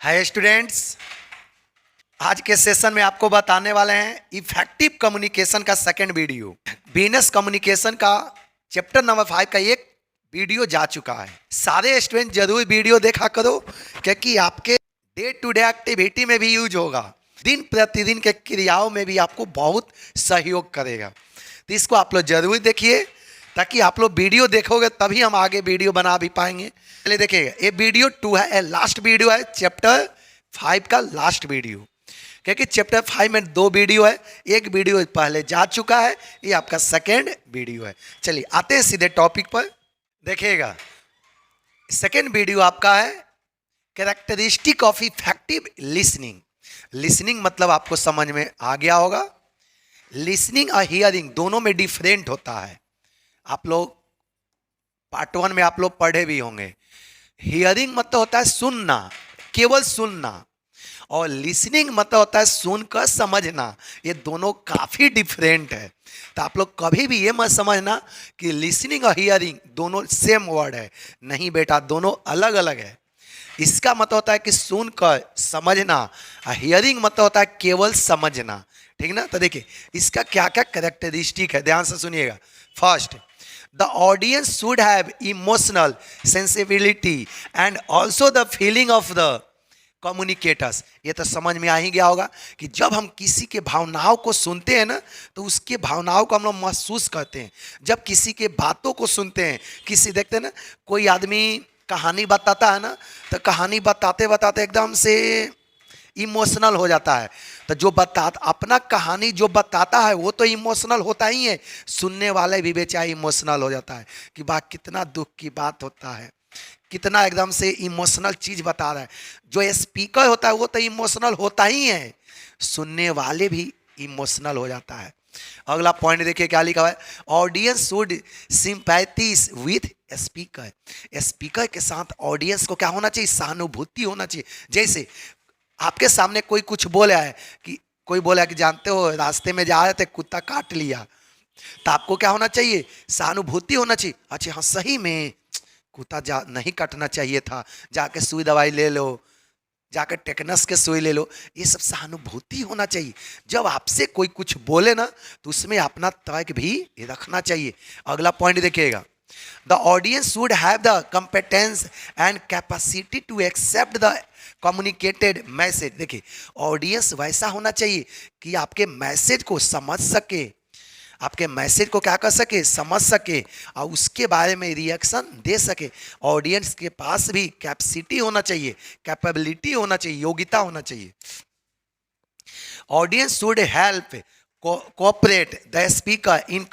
Hi students, आज के session में आपको बताने वाले हैं इफेक्टिव कम्युनिकेशन का सेकंड वीडियो। बिजनेस कम्युनिकेशन का चैप्टर नंबर 5 का एक वीडियो जा चुका है। सारे स्टूडेंट जरूर वीडियो देखा करो, क्योंकि आपके डे टू डे एक्टिविटी में भी यूज होगा, दिन प्रतिदिन के क्रियाओं में भी आपको बहुत सहयोग करेगा। तो इसको आप लोग जरूर देखिए, ताकि आप लोग वीडियो देखोगे तभी हम आगे वीडियो बना भी पाएंगे। चलिए देखिएगा, ये वीडियो 2 है, लास्ट वीडियो है चैप्टर 5 का लास्ट वीडियो, क्योंकि चैप्टर 5 में 2 वीडियो है, एक वीडियो पहले जा चुका है, ये आपका सेकेंड वीडियो है। चलिए आते हैं सीधे टॉपिक पर। देखिएगा, सेकेंड वीडियो आपका है characteristic of effective listening. Listening मतलब आपको समझ में आ गया होगा। लिसनिंग और हियरिंग दोनों में डिफरेंट होता है। आप लोग पार्ट 1 में आप लोग पढ़े भी होंगे। हियरिंग मतलब होता है सुनना, केवल सुनना, और लिसनिंग मतलब होता है सुनकर समझना। ये दोनों काफ़ी डिफरेंट है। तो आप लोग कभी भी ये मत समझना कि लिसनिंग और हियरिंग दोनों सेम वर्ड है। नहीं बेटा, दोनों अलग अलग है। इसका मतलब होता है कि सुनकर समझना, और हियरिंग मतलब होता है केवल समझना। ठीक ना। तो देखिए इसका क्या क्या कैरेक्टरिस्टिक है, ध्यान से सुनिएगा। First, the audience should have emotional sensibility and also the feeling of the communicators। ये तो समझ में आ ही गया होगा कि जब हम किसी के भावनाओं को सुनते हैं ना, तो उसके भावनाओं को हम लोग महसूस करते हैं। जब किसी के बातों को सुनते हैं, किसी देखते हैं ना, कोई आदमी कहानी बताता है ना, तो कहानी बताते बताते एकदम से इमोशनल हो जाता है। तो जो अपना कहानी जो बताता है वो तो इमोशनल होता ही है, सुनने वाले भी बेचारा इमोशनल हो जाता है कि वाह कितना दुख की बात होता है, कितना एकदम से इमोशनल चीज बता रहा है। जो स्पीकर होता है वो तो इमोशनल होता ही है, सुनने वाले भी इमोशनल हो जाता है। अगला पॉइंट देखिए क्या लिखा हुआ है, audience should sympathies with speaker. Speaker के साथ ऑडियंस को क्या होना चाहिए, सहानुभूति होना चाहिए। जैसे आपके सामने कोई कुछ बोला है, कि कोई बोला कि जानते हो रास्ते में जा रहे थे कुत्ता काट लिया, तो आपको क्या होना चाहिए, सहानुभूति होना चाहिए। अच्छा हाँ, सही में कुत्ता जा नहीं काटना चाहिए था, जाके सुई दवाई ले लो, जाकर टेटनस के सुई ले लो। ये सब सहानुभूति होना चाहिए। जब आपसे कोई कुछ बोले ना, तो उसमें अपना तर्क भी रखना चाहिए। अगला पॉइंट देखिएगा, the audience should have the competence and capacity to accept the communicated message। देखिए ऑडियंस वैसा होना चाहिए कि आपके मैसेज को समझ सके, आपके मैसेज को क्या कर सके, समझ सके, और उसके बारे में रिएक्शन दे सके। ऑडियंस के पास भी कैपेसिटी होना चाहिए, कैपेबिलिटी होना चाहिए, योग्यता होना चाहिए। Audience should help cooperate the speaker in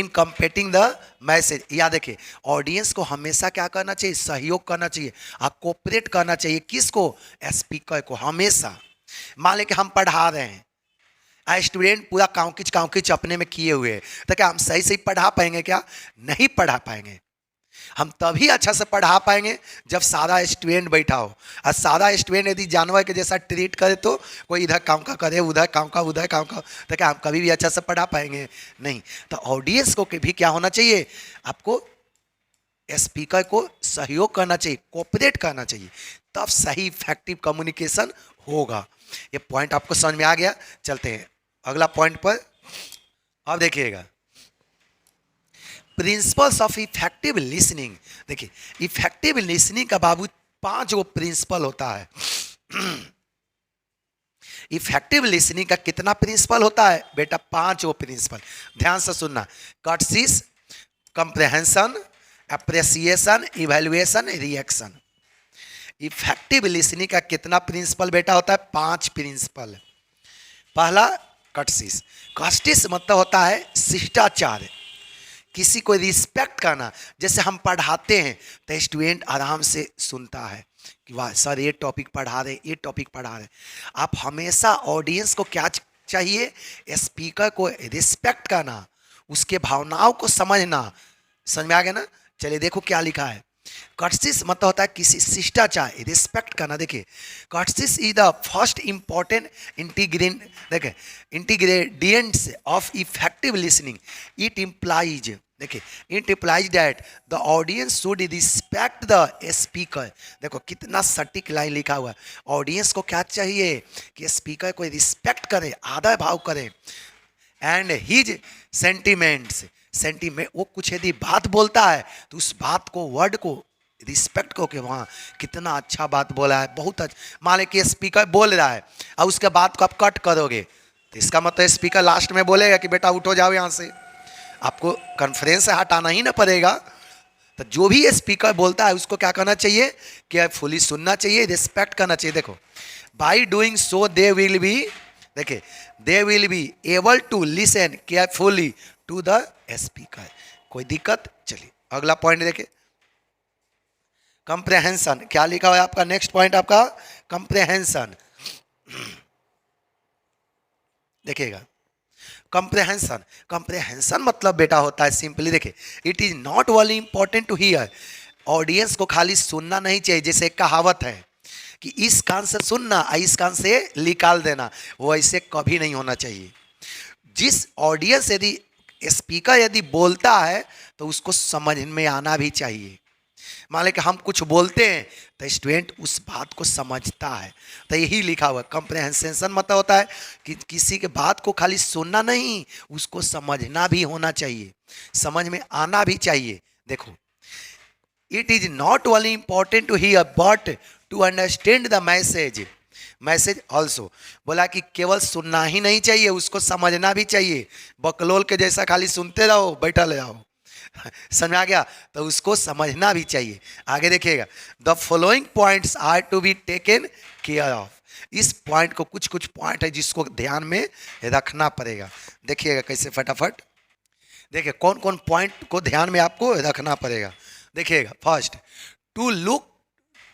competing the message. याद रखिए, ऑडियंस को हमेशा क्या करना चाहिए, सहयोग करना चाहिए और कोऑपरेट करना चाहिए। किसको, स्पीकर को हमेशा। मान लें कि हम पढ़ा रहे हैं, स्टूडेंट पूरा काउंकिच अपने में किए हुए हैं, तो क्या हम सही सही पढ़ा पाएंगे, क्या नहीं पढ़ा पाएंगे। हम तभी अच्छा से पढ़ा पाएंगे जब सारा स्टूडेंट बैठा हो। और सारा स्टूडेंट यदि जानवर के जैसा ट्रीट करे, तो कोई इधर काम का करे, उधर काम का, उधर काम का, तो क्या हम कभी भी अच्छा से पढ़ा पाएंगे, नहीं। तो ऑडियंस को भी क्या होना चाहिए, आपको स्पीकर को सहयोग करना चाहिए, कोऑपरेट करना चाहिए, तब सही इफेक्टिव कम्युनिकेशन होगा। ये पॉइंट आपको समझ में आ गया। चलते हैं अगला पॉइंट पर। अब देखिएगा, प्रिंसिपल्स ऑफ इफेक्टिव लिसनिंग। देखिए इफेक्टिव लिसनिंग का बाबू 5 गो प्रिंसिपल होता है। इफेक्टिव लिसनिंग का कितना प्रिंसिपल होता है बेटा, 5 गो प्रिंसिपल। ध्यान से सुनना, courtesies, comprehension, appreciation, evaluation, reaction. Effective listening का कितना प्रिंसिपल बेटा होता है, 5 प्रिंसिपल। पहला कर्टसिस। कर्टसिस मतलब होता है शिष्टाचार, किसी को रिस्पेक्ट करना। जैसे हम पढ़ाते हैं तो स्टूडेंट आराम से सुनता है कि वाह सर ये टॉपिक पढ़ा रहे, ये टॉपिक पढ़ा रहे। आप हमेशा ऑडियंस को क्या चाहिए, स्पीकर को रिस्पेक्ट करना, उसके भावनाओं को समझना। समझ में आ गया ना। चलिए देखो क्या लिखा है, कर्टसिस मतलब होता है किसी शिष्टाचार, रिस्पेक्ट करना। देखिए courtesies is the first important ingredient, देखिए ingredients of effective listening. It implies देखिए, it implies that the audience should respect the speaker. देखो कितना सटीक लाइन लिखा हुआ है। ऑडियंस को क्या चाहिए कि स्पीकर को रिस्पेक्ट करे, आदर भाव करे। एंड हिज सेंटिमेंट्स, सेंटिमेंट, वो कुछ यदि बात बोलता है तो उस बात को, वर्ड को रिस्पेक्ट को, कि वहाँ कितना अच्छा बात बोला है, बहुत अच्छा। मान लीजिए कि स्पीकर बोल रहा है और उसके बात को आप कट करोगे तो इसका मतलब स्पीकर लास्ट में बोलेगा कि बेटा उठो जाओ यहाँ से, आपको कॉन्फ्रेंस से हटाना ही ना पड़ेगा। तो जो भी स्पीकर बोलता है उसको क्या करना चाहिए, केयरफुली सुनना चाहिए, रिस्पेक्ट करना चाहिए। देखो, by doing so they will be, देखिए, they will be able to listen carefully to the speaker. कोई दिक्कत? चलिए अगला पॉइंट देखिए, कंप्रेहेंशन। क्या लिखा हुआ है आपका नेक्स्ट पॉइंट, आपका कंप्रेहेंशन। देखिएगा, कंप्रेहेंशन, कंप्रेहेंशन मतलब बेटा होता है सिंपली, देखिए, it is not only important to hear. Audience को खाली सुनना नहीं चाहिए, जैसे एक कहावत है कि इस कान से सुनना इस कान से निकाल देना, वो ऐसे कभी नहीं होना चाहिए। जिस ऑडियंस यदि स्पीकर यदि बोलता है तो उसको समझ में आना भी चाहिए। मान लें कि हम कुछ बोलते हैं तो स्टूडेंट उस बात को समझता है, तो यही लिखा हुआ कंप्रेहेंशन मतलब होता है कि किसी के बात को खाली सुनना नहीं, उसको समझना भी होना चाहिए, समझ में आना भी चाहिए। देखो, it is not only important to hear but to understand the message, message also. बोला कि केवल सुनना ही नहीं चाहिए, उसको समझना भी चाहिए। बकलोल के जैसा खाली सुनते रहो, बैठा ले आओ, समझ आ गया? तो उसको समझना भी चाहिए। आगे देखिएगा, the following points are to be taken care of. इस पॉइंट को, कुछ कुछ पॉइंट है जिसको ध्यान में रखना पड़ेगा। देखिएगा कैसे, फटाफट देखिए कौन कौन पॉइंट को ध्यान में आपको रखना पड़ेगा। देखिएगा, first, to look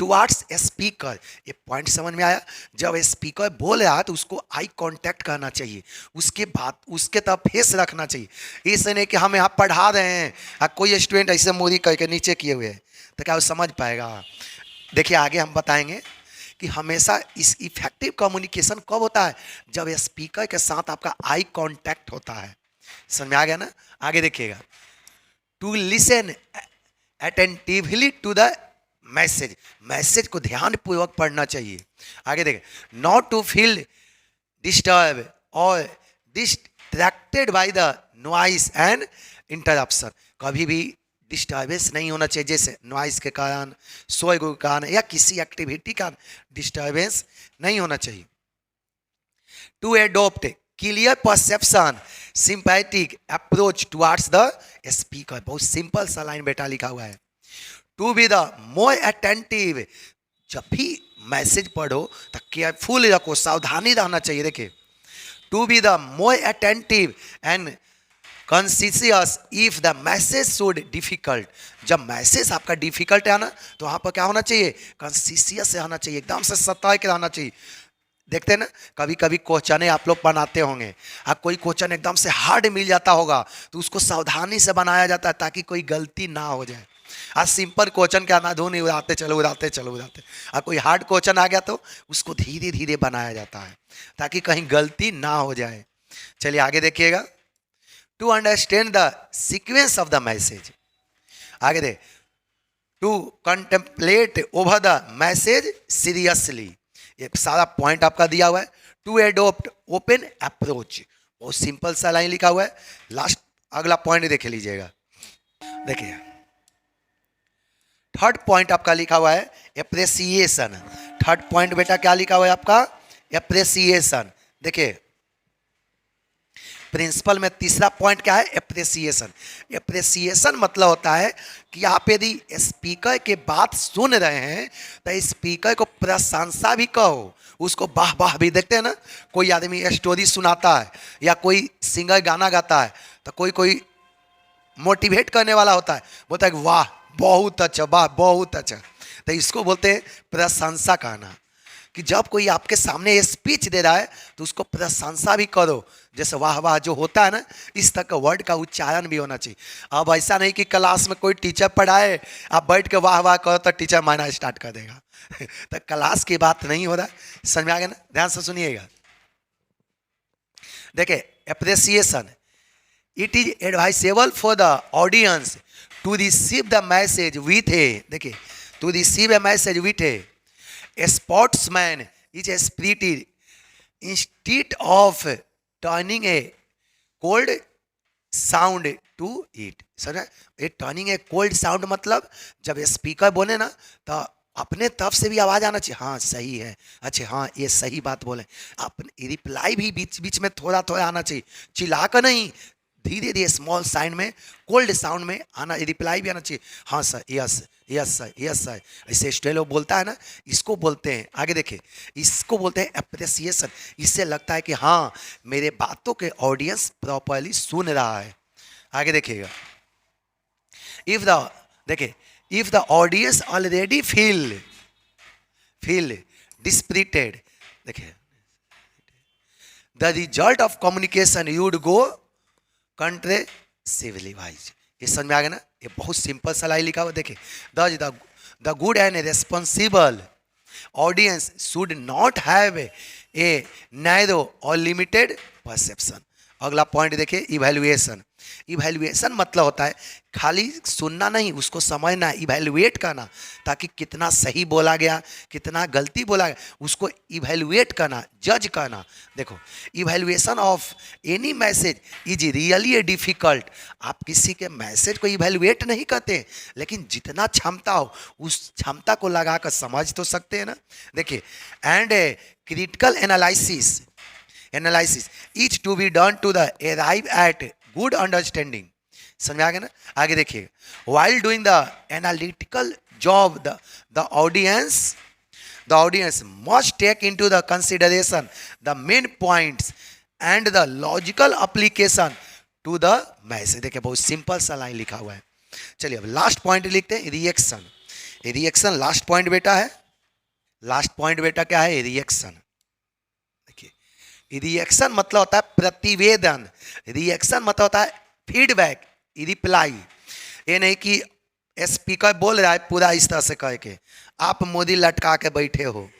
towards speaker. ये पॉइंट समझ में आया? जब स्पीकर बोल रहा है तो उसको आई कांटेक्ट करना चाहिए, उसके बात, उसके तरफ फेस रखना चाहिए। ऐसे नहीं कि हम यहाँ पढ़ा रहे हैं और कोई स्टूडेंट ऐसे मोरी करके नीचे किए हुए हैं, तो क्या वो समझ पाएगा? देखिए आगे हम बताएंगे कि हमेशा इस इफेक्टिव कम्युनिकेशन कब होता है, जब स्पीकर के साथ आपका आई कांटेक्ट होता है। समझ में आ गया ना? आगे देखिएगा, to listen attentively to the message, message को ध्यान पूर्वक पढ़ना चाहिए। आगे देखें, नॉट टू फील डिस्टर्ब और distracted by the noise and interruption. कभी भी डिस्टर्बेंस नहीं होना चाहिए, जैसे नॉइस के कारण, शोर के कारण या किसी एक्टिविटी का डिस्टर्बेंस नहीं होना चाहिए। To adopt clear perception sympathetic approach towards the speaker. बहुत सिंपल सा लाइन बेटा लिखा हुआ है। To be the more attentive, जब भी मैसेज पढ़ो तो केयरफुल रखो, सावधानी रहना चाहिए। देखिए, to be the more attentive and conscious if the message should difficult. जब मैसेज आपका डिफिकल्ट है ना, तो वहाँ पर क्या होना चाहिए, कॉन्शियस रहना चाहिए, एकदम से सतर्क रहना चाहिए। देखते हैं ना, कभी कभी क्वेश्चन आप लोग बनाते होंगे, अब कोई क्वेश्चन एकदम से हार्ड मिल जाता होगा तो उसको सावधानी से बनाया जाता है ताकि कोई गलती ना हो जाए। आज सिंपल क्वेश्चन क्या ना, धुन उड़ाते चलो उड़ाते चलो उड़ाते, अब कोई हार्ड क्वेश्चन आ गया तो उसको धीरे धीरे बनाया जाता है ताकि कहीं गलती ना हो जाए। चलिए आगे देखिएगा, to understand the sequence of the message. आगे they, to contemplate over the message seriously. ये सारा पॉइंट आपका दिया हुआ है। टू एडोप्ट ओपन अप्रोच, बहुत सिंपल सा लाइन लिखा हुआ है। लास्ट अगला पॉइंट देख लीजिएगा, देखिए थर्ड पॉइंट आपका लिखा हुआ है एप्रिसिएशन। थर्ड पॉइंट बेटा क्या लिखा हुआ है आपका, एप्रिसिएशन। देखिए प्रिंसिपल में तीसरा पॉइंट क्या है, एप्रिसिएशन। एप्रिसिएशन मतलब होता है कि आप यदि स्पीकर के बात सुन रहे हैं तो स्पीकर को प्रशंसा भी कहो, उसको वाह वाह भी। देखते हैं ना, कोई आदमी स्टोरी सुनाता है या कोई सिंगर गाना गाता है तो कोई कोई मोटिवेट करने वाला होता है, बोलता है वाह बहुत अच्छा, वाह बहुत अच्छा, तो इसको बोलते हैं प्रशंसा कहना। कि जब कोई आपके सामने स्पीच दे रहा है तो उसको प्रशंसा भी करो, जैसे वाह वाह जो होता है ना, इस तरह का वर्ड का उच्चारण भी होना चाहिए। अब ऐसा नहीं कि क्लास में कोई टीचर पढ़ाए आप बैठ के वाह वाह करो तो टीचर मारना स्टार्ट कर देगा तो क्लास की बात नहीं हो रहा, समझ में आ गया ना? ध्यान से सुनिएगा। देखिए appreciation, it is advisable for the audience to receive the message with a, देखिए, to receive a message with a sportsman is a spirited instead of turning a cold sound to it. समझे, ये turning a cold sound मतलब जब speaker बोले ना तो अपने तरफ से भी आवाज आना चाहिए, हाँ सही है, अच्छा हाँ ये सही बात बोले, अपने रिप्लाई भी बीच बीच में थोड़ा थोड़ा आना चाहिए, चिल्ला कर नहीं, धीरे धीरे स्मॉल साउंड में, कोल्ड साउंड में आना, रिप्लाई भी आना चाहिए, हाँ sir, yes yes sir, yes sir, ऐसे स्टेलो बोलता है ना, इसको बोलते हैं, आगे देखिए, इसको बोलते हैं अप्रिसिएशन। इससे लगता है कि हाँ मेरे बातों के ऑडियंस प्रॉपरली सुन रहा है। आगे देखिएगा, इफ द, देखिए, if the audience already feel dispirited, देखिए, the result of communication would go contrary civilly wise. ये समझ में आ गया ना, ये बहुत सिंपल सा लाइन लिखा हुआ, देखिए, the good and responsible audience should not have a narrow और लिमिटेड परसेप्शन। अगला पॉइंट देखिए, इवैल्यूएशन। इवैल्यूएशन मतलब होता है खाली सुनना नहीं, उसको समझना, इवैल्यूएट करना, ताकि कितना सही बोला गया, कितना गलती बोला गया, उसको इवैल्यूएट करना, जज करना। देखो, evaluation of any message is really a difficult. आप किसी के मैसेज को इवैल्यूएट नहीं करते, लेकिन जितना क्षमता हो उस क्षमता को लगाकर समझ तो सकते हैं ना। देखिए, and a critical analysis is to be done to the arrive at good understanding. समझ आ गया ना। आगे देखिए, while doing the analytical job the audience must take into the consideration the main points and the logical application to the message. देखिए, बहुत simple सा line लिखा हुआ है। चलिए अब लास्ट पॉइंट लिखते हैं, रिएक्शन। रिएक्शन लास्ट पॉइंट बेटा है। लास्ट पॉइंट बेटा क्या है? रिएक्शन। रिएक्शन मतलब होता है प्रतिवेदन, रिएक्शन मतलब होता है फीडबैक, रिप्लाई। ये नहीं कि स्पीकर बोल रहा है पूरा इस तरह से कह के आप मोदी लटका के बैठे हो,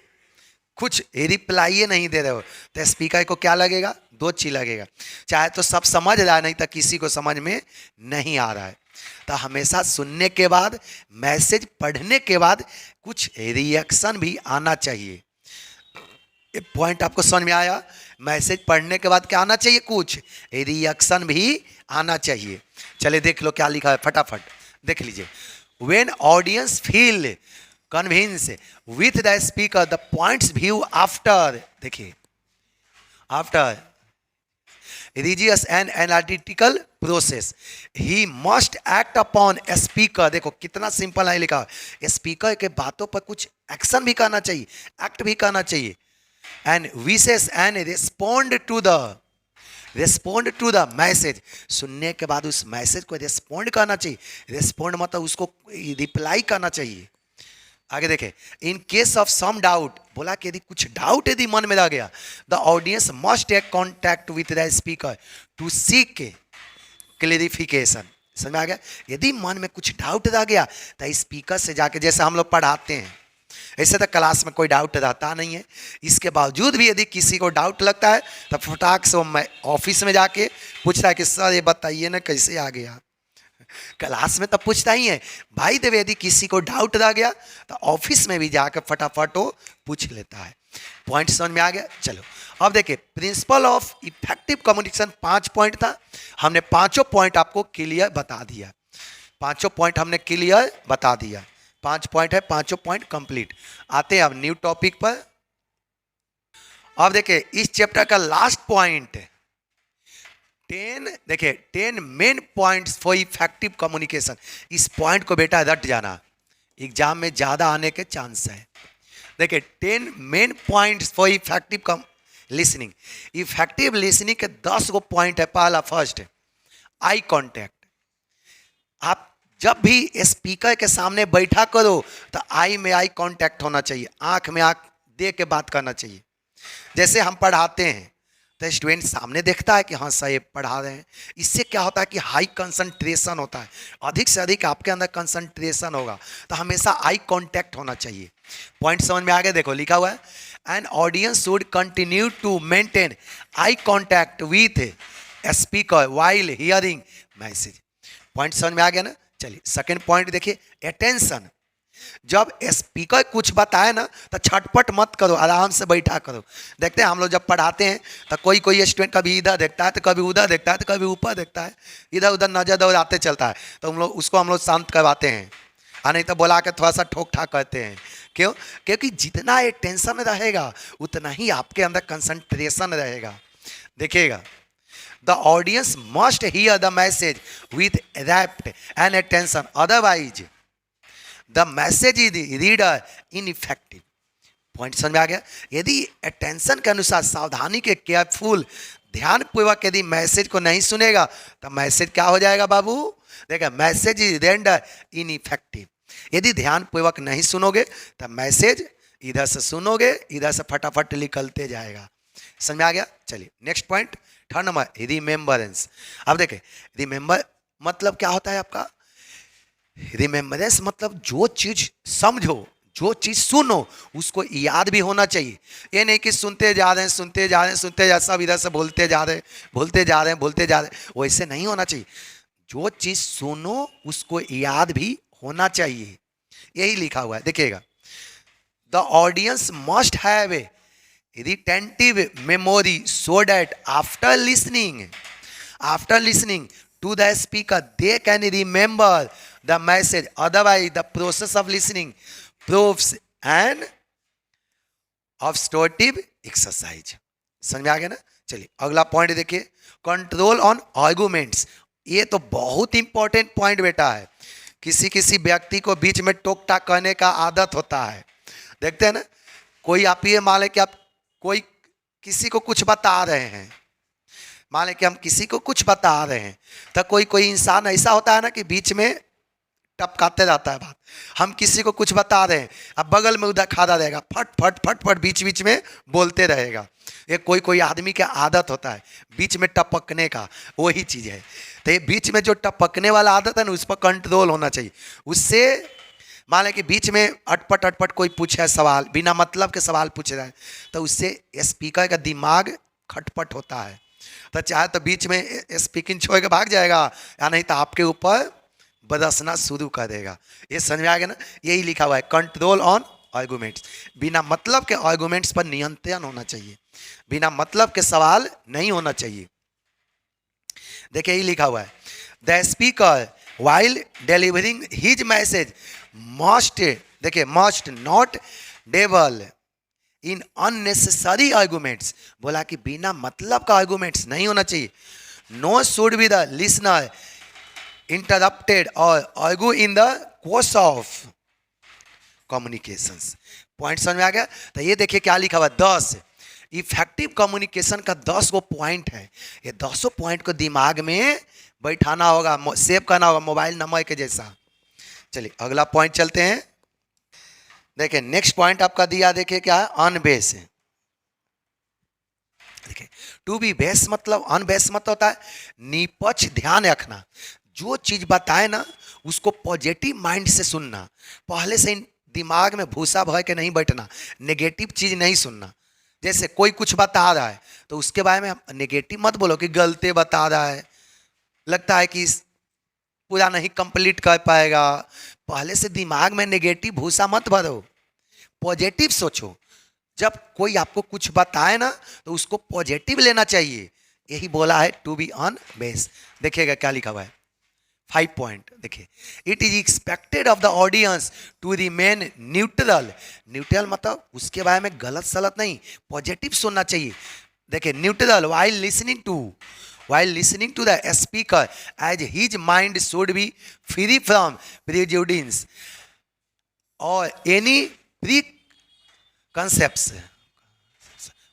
कुछ रिप्लाई नहीं दे रहे हो, तो स्पीकर को क्या लगेगा? दो चीज लगेगा, चाहे तो सब समझ रहा है, नहीं तो किसी को समझ में नहीं आ रहा है। तो हमेशा सुनने के बाद, मैसेज पढ़ने के बाद कुछ रिएक्शन भी आना चाहिए। ये पॉइंट आपको समझ में आया? मैसेज पढ़ने के बाद क्या आना चाहिए? कुछ रिएक्शन भी आना चाहिए। चलिए देख लो क्या लिखा है, फटाफट देख लीजिए। When audience feel convince with the speaker the points view after, देखिए, after rigorous and analytical process he must act upon speaker. देखो कितना सिंपल है लिखा, स्पीकर के बातों पर कुछ एक्शन भी करना चाहिए, एक्ट भी करना चाहिए। and wishes and respond to the message। सुनने के बाद उस मैसेज को रिस्पॉन्ड करना चाहिए। रिस्पॉन्ड मतलब उसको रिप्लाई करना चाहिए। आगे देखें, in case of some doubt, बोला कि यदि कुछ डाउट यदि मन में रह गया, the audience must take contact with the speaker to seek clarification. समझ में आ गया? यदि मन में कुछ डाउट रह गया तो स्पीकर से जाके, जैसे हम लोग पढ़ाते हैं, ऐसे तो क्लास में कोई डाउट रहता नहीं है, इसके बावजूद भी यदि किसी को डाउट लगता है तो फटाक से वो ऑफिस में जाके पूछता है कि सर ये बताइए ना कैसे आ गया। क्लास में तो पूछता ही है भाई देव, यदि किसी को डाउट रह गया तो ऑफिस में भी जाकर फटाफट वो पूछ लेता है। पॉइंट समझ में आ गया? चलो अब देखिए, principle of effective communication 5 point था, हमने पांचों पॉइंट आपको क्लियर बता दिया। पांचों पॉइंट हमने क्लियर बता दिया। 5 पॉइंट है, पांचों पॉइंट कंप्लीट। आते हैं अब न्यू टॉपिक पर। अब देखिए इस चैप्टर का लास्ट पॉइंट 10, देखिए 10 main points for effective communication. इस पॉइंट को बेटा रट जाना, एग्जाम में ज्यादा आने के चांस है। देखिए 10 main points for effective listening. Effective listening के 10 गो पॉइंट है। पहला, फर्स्ट, आई कॉन्टैक्ट। आप जब भी स्पीकर के सामने बैठा करो तो आई में आई कांटेक्ट होना चाहिए, आंख में आंख दे के बात करना चाहिए। जैसे हम पढ़ाते हैं तो स्टूडेंट सामने देखता है कि हाँ सर ये पढ़ा रहे हैं, इससे क्या होता है कि हाई कंसंट्रेशन होता है, अधिक से अधिक आपके अंदर कंसंट्रेशन होगा। तो हमेशा आई कांटेक्ट होना चाहिए। पॉइंट समझ में आ गया? देखो लिखा हुआ है, an audience should continue to maintain eye contact with speaker while hearing message. Point समझ में आ गया ना। चलिए सेकंड पॉइंट देखिए, अटेंशन। जब स्पीकर कुछ बताए ना तो छटपट मत करो, आराम से बैठा करो। देखते हैं हम लोग जब पढ़ाते हैं तो कोई कोई स्टूडेंट कभी इधर देखता है तो कभी उधर देखता है तो कभी ऊपर देखता है, इधर उधर नजर दौड़ाते चलता है, तो हम लोग उसको शांत करवाते हैं, और नहीं तो बुला के थोड़ा सा ठोक ठाक करते हैं। क्यों? क्योंकि जितना ये टेंशन रहेगा उतना ही आपके अंदर कंसंट्रेशन रहेगा। देखिएगा, the audience must here the message with wrapped and attention, otherwise the message is reader ineffective. Point समझ में आ गया। यदि अटेंशन के अनुसार सावधानी के केयरफुल ध्यानपूर्वक यदि मैसेज को नहीं सुनेगा तो मैसेज क्या हो जाएगा बाबू? देखा, मैसेज इज रेंडर इनइफेक्टिव। यदि ध्यानपूर्वक नहीं सुनोगे तो मैसेज इधर से सुनोगे इधर से फटाफट निकलते जाएगा। समझ में आ गया। चलिए next point, third number, remembrance. अब देखें, रिमेम्बर मतलब क्या होता है आपका? रिमेम्बरेंस मतलब जो चीज समझो, जो चीज सुनो उसको याद भी होना चाहिए। ये नहीं कि सुनते जा रहे हैं सुनते जा रहे हैं सुनते जा, सब इधर से बोलते जा रहे हैं बोलते जा रहे हैं बोलते जा रहे हैं, वैसे नहीं होना चाहिए। जो चीज सुनो उसको याद भी होना चाहिए, यही लिखा हुआ है। देखिएगा, the audience must have a retentive memory so that after listening to the speaker they can remember the message, otherwise the process of listening proves an obstructive exercise। समझ में आ गया ना। चलिए अगला पॉइंट देखिए, कंट्रोल ऑन आर्गुमेंट्स। ये तो बहुत इंपॉर्टेंट पॉइंट बेटा है। किसी किसी व्यक्ति को बीच में टोक टाक करने का आदत होता है। देखते हैं ना, कोई आप ये मान लें कि आप कोई किसी को कुछ बता रहे हैं, मान लें कि हम किसी को कुछ बता रहे हैं, तो कोई कोई इंसान ऐसा होता है ना कि बीच में टपकाते रहता है बात। हम किसी को कुछ बता रहे हैं, अब बगल में उधर खड़ा रहेगा, फट फट फट फट बीच बीच में बोलते रहेगा। ये कोई कोई आदमी का आदत होता है बीच में टपकने का, वही चीज़ है। तो ये बीच में जो टपकने वाला आदत है ना, उस पर कंट्रोल होना चाहिए। उससे मान लें कि बीच में अटपट अटपट कोई पूछे सवाल, बिना मतलब के सवाल पूछ रहा है, तो उससे स्पीकर का दिमाग खटपट होता है। तो चाहे तो बीच में स्पीकिंग छोड़ के भाग जाएगा, या नहीं तो आपके ऊपर बरसना शुरू कर देगा। ये समझ में आ गया ना। यही लिखा हुआ है, कंट्रोल ऑन आर्गुमेंट्स। बिना मतलब के आर्गुमेंट्स पर नियंत्रण होना चाहिए, बिना मतलब के सवाल नहीं होना चाहिए। देखिए यही लिखा हुआ है, the speaker while delivering his message must, देखिए must not dwell in unnecessary arguments। बोला कि बिना मतलब का आर्गुमेंट्स नहीं होना चाहिए। no should be the listener interrupted or argue in the course of communications। Point समझ में आ गया। तो ये देखिए क्या लिखा हुआ, 10 इफेक्टिव कम्युनिकेशन का 10 गो पॉइंट है। ये 10 पॉइंट को दिमाग में बैठाना होगा, सेव करना होगा मोबाइल नंबर के जैसा। चलिए अगला पॉइंट चलते हैं। देखिए नेक्स्ट पॉइंट आपका दिया, देखिए क्या है, अनबेस। देखिए टू बी बेस मतलब, अनबेस मतलब होता है निपक्ष ध्यान रखना। जो चीज बताए ना उसको पॉजिटिव माइंड से सुनना, पहले से दिमाग में भूसा भर के नहीं बैठना, नेगेटिव चीज नहीं सुनना। जैसे कोई कुछ बता रहा है तो उसके बारे में नेगेटिव मत बोलो कि गलती बता रहा है, लगता है कि पूरा नहीं कंप्लीट कर पाएगा। पहले से दिमाग में नेगेटिव भूसा मत भरो, पॉजिटिव सोचो। जब कोई आपको कुछ बताए ना तो उसको पॉजिटिव लेना चाहिए। यही बोला है टू बी ऑन बेस। देखिएगा क्या लिखा हुआ है, 5 पॉइंट देखिए, it is expected of the audience to remain neutral. Neutral मतलब उसके बारे में गलत सलत नहीं, पॉजिटिव सुनना चाहिए। देखिए neutral while listening to the speaker as his mind should be free from prejudice or any preconception,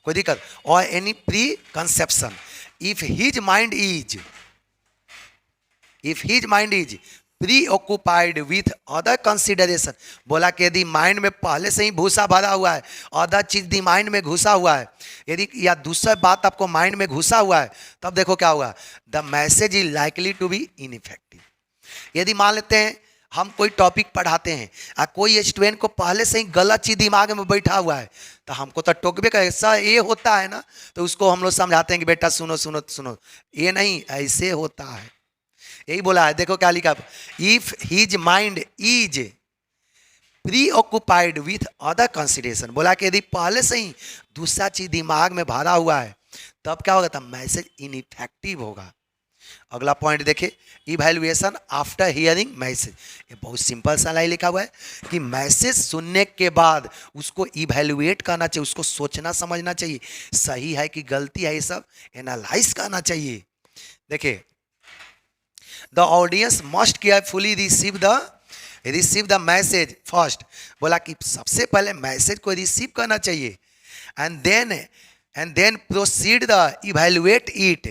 कोई दिक्कत, or any preconception। if his mind is preoccupied with other consideration, बोला कि यदि माइंड में पहले से ही भूसा भरा हुआ है, अदर चीज दी माइंड में घुसा हुआ है, यदि या दूसरा बात आपको माइंड में घुसा हुआ है, तब देखो क्या होगा, the message is likely to be ineffective. यदि मान लेते हैं हम कोई टॉपिक पढ़ाते हैं और कोई स्टूडेंट को पहले से ही गलत चीज दिमाग में बैठा हुआ है तो हमको तो टोकबे करे, सर ये होता है ना, तो उसको हम लोग समझाते हैं कि बेटा सुनो सुनो सुनो, ये नहीं ऐसे होता है। यही बोला है, देखो क्या लिखा, if his mind is pre occupied with other consideration, बोला कि यदि पहले से ही दूसरा चीज दिमाग में भरा हुआ है तब क्या होगा, तब मैसेज इनइफेक्टिव होगा। अगला पॉइंट देखिए, इवैल्यूएशन आफ्टर हियरिंग मैसेज। ये बहुत सिंपल सा लाइन लिखा हुआ है कि मैसेज सुनने के बाद उसको इवैल्यूएट करना चाहिए, उसको सोचना समझना चाहिए, सही है कि गलती है, ये सब एनालाइज करना चाहिए। देखिए, the audience must carefully receive the message first, बोला कि सबसे पहले मैसेज को रिसीव करना चाहिए, and then proceed the evaluate it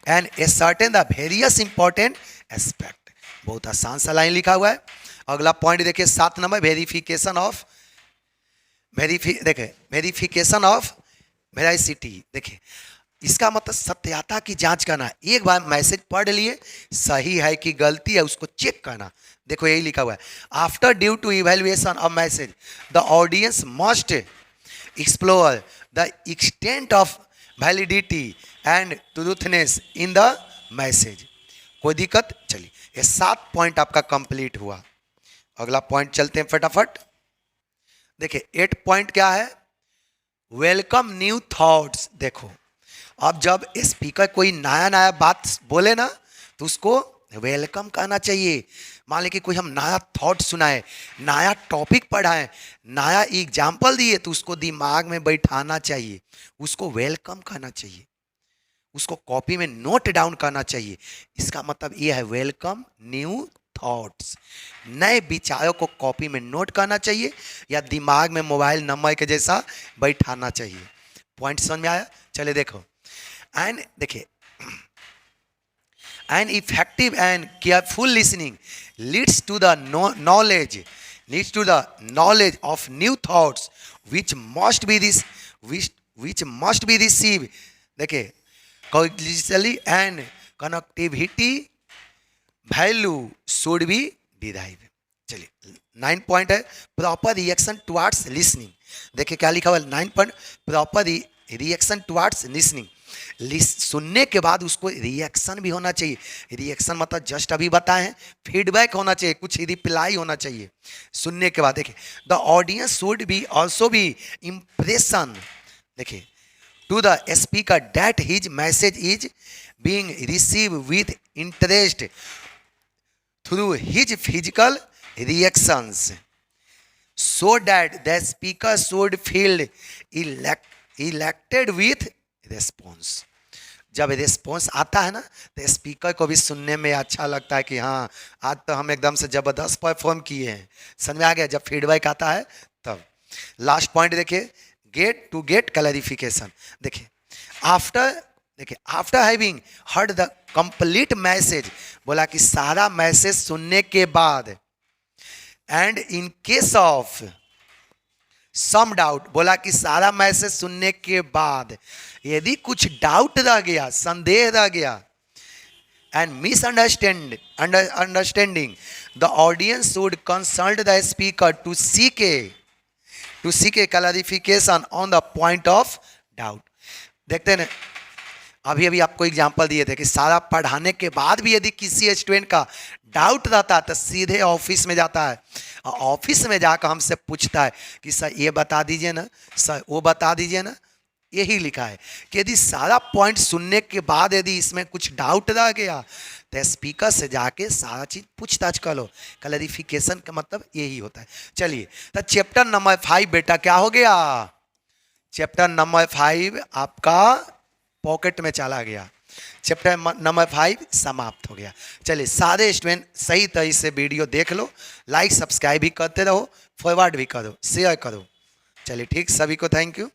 and ascertain the various important aspect. बहुत आसान सा लाइन लिखा हुआ है। अगला पॉइंट देखिए 7 नंबर, वेरिफिकेशन ऑफ वेरासिटी। देखिए, इसका मतलब सत्यता की जांच करना, एक बार मैसेज पढ़ लिए सही है कि गलती है उसको चेक करना। देखो यही लिखा हुआ है, after due to evaluation of message the audience must explore the extent of validity and truthness in the message. कोई दिक्कत? चलिए, ये 7 पॉइंट आपका कंप्लीट हुआ। अगला पॉइंट चलते हैं फटाफट। देखिए 8 पॉइंट क्या है, वेलकम न्यू थॉट्स। देखो, अब जब स्पीकर कोई नया बात बोले ना तो उसको वेलकम करना चाहिए। मान लीजिए कि कोई हम नया थॉट सुनाए, नया टॉपिक पढ़ाएं, नया एग्जाम्पल दिए तो उसको दिमाग में बैठाना चाहिए, उसको वेलकम करना चाहिए, उसको कॉपी में नोट डाउन करना चाहिए। इसका मतलब ये है वेलकम न्यू थॉट्स। नए विचारों को कॉपी में नोट करना चाहिए या दिमाग में मोबाइल नंबर के जैसा बैठाना चाहिए। पॉइंट समझ में आया? चलिए देखो, एंड देखिए, an effective and careful listening leads to the knowledge of new thoughts which must be received, देखिए, cognitively and connectivity value should be derived। चलिए 9 पॉइंट है, प्रॉपर रिएक्शन टुवार्ड्स लिसनिंग। देखिए क्या लिखा हुआ है 9 point, proper reaction towards listening. सुनने के बाद उसको रिएक्शन भी होना चाहिए। रिएक्शन मतलब जस्ट अभी बताए हैं, फीडबैक होना चाहिए, कुछ रिप्लाई होना चाहिए सुनने के बाद। देखिए, the audience should be also be impression, देखिए, to the speaker that his message is being receive with interest through his physical reactions, so that the speaker should feel elected with response। जब response आता है ना तो speaker को भी सुनने में अच्छा लगता है कि हाँ आज तो हम एकदम से ज़बरदस्त परफॉर्म किए हैं, समझ में आ गया। जब फीडबैक आता है तब। लास्ट पॉइंट देखिए, गेट क्लैरिफिकेशन। देखिए after having heard the complete message, बोला कि सारा मैसेज सुनने के बाद, and in case of some doubt, बोला कि सारा मैसेज सुनने के बाद यदि कुछ डाउट रह गया, संदेह रह गया, and misunderstanding, the audience should consult the speaker to seek a clarification on the point of doubt. देखते हैं, अभी आपको एग्जांपल दिए थे कि सारा पढ़ाने के बाद भी यदि किसी स्टूडेंट का डाउट रहता है तो सीधे ऑफिस में जाता है, और ऑफिस में जाकर हमसे पूछता है कि सर ये बता दीजिए ना, सर वो बता दीजिए ना। यही लिखा है कि यदि सारा पॉइंट सुनने के बाद यदि इसमें कुछ डाउट रह गया तो स्पीकर से जाके सारा चीज़ पूछताछ कर लो। क्लैरिफिकेशन का मतलब यही होता है। चलिए, तो चैप्टर नंबर 5 बेटा क्या हो गया, चैप्टर नंबर 5 आपका पॉकेट में चला गया, चैप्टर नंबर 5 समाप्त हो गया। चलिए, सारे स्टूडेंट सही तरह से वीडियो देख लो, लाइक सब्सक्राइब भी करते रहो, फॉरवर्ड भी करो, शेयर करो। चलिए ठीक, सभी को थैंक यू।